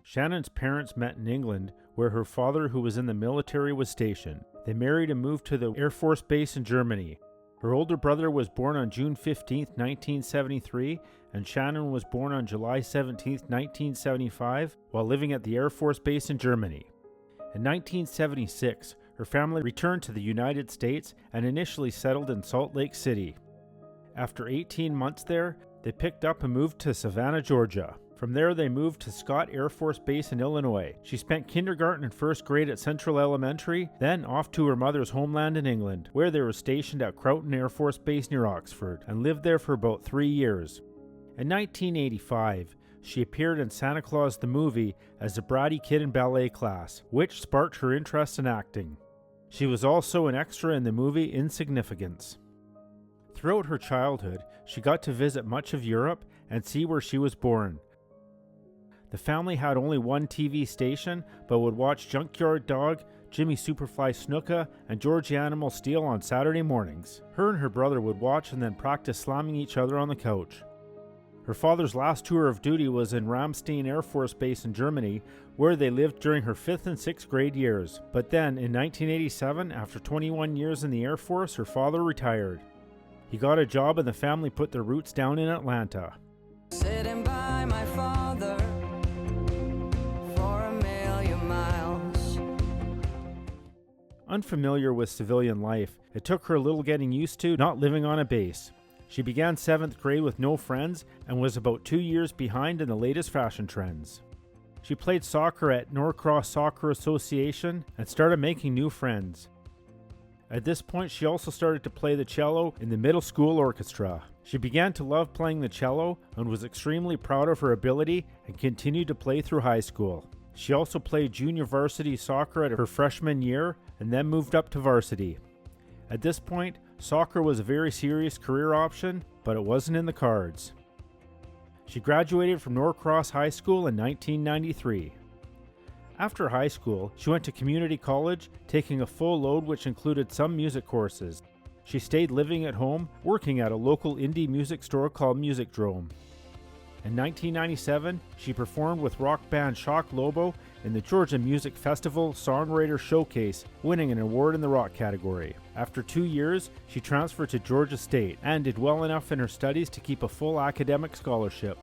Shannon's parents met in England, where her father, who was in the military, was stationed. They married and moved to the Air Force Base in Germany. Her older brother was born on June 15, 1973, and Shannon was born on July 17, 1975, while living at the Air Force Base in Germany. In 1976, her family returned to the United States and initially settled in Salt Lake City. After 18 months there, they picked up and moved to Savannah, Georgia. From there, they moved to Scott Air Force Base in Illinois. She spent kindergarten and first grade at Central Elementary, then off to her mother's homeland in England, where they were stationed at Croughton Air Force Base near Oxford, and lived there for about 3 years. In 1985, she appeared in Santa Claus the Movie as a bratty kid in ballet class, which sparked her interest in acting. She was also an extra in the movie Insignificance. Throughout her childhood, she got to visit much of Europe and see where she was born. The family had only one TV station, but would watch Junkyard Dog, Jimmy Superfly Snuka, and George the Animal Steele on Saturday mornings. Her and her brother would watch and then practice slamming each other on the couch. Her father's last tour of duty was in Ramstein Air Force Base in Germany, where they lived during her 5th and 6th grade years. But then, in 1987, after 21 years in the Air Force, her father retired. He got a job and the family put their roots down in Atlanta. Sitting by my father for 1,000,000 miles. Unfamiliar with civilian life, it took her a little getting used to not living on a base. She began 7th grade with no friends and was about 2 years behind in the latest fashion trends. She played soccer at Norcross Soccer Association and started making new friends. At this point, she also started to play the cello in the middle school orchestra. She began to love playing the cello and was extremely proud of her ability and continued to play through high school. She also played junior varsity soccer at her freshman year and then moved up to varsity. At this point, soccer was a very serious career option, but it wasn't in the cards. She graduated from Norcross High School in 1993. After high school, she went to community college, taking a full load which included some music courses. She stayed living at home, working at a local indie music store called Music Drome. In 1997, she performed with rock band Shock Lobo in the Georgia Music Festival Songwriter Showcase, winning an award in the rock category. After 2 years, she transferred to Georgia State and did well enough in her studies to keep a full academic scholarship.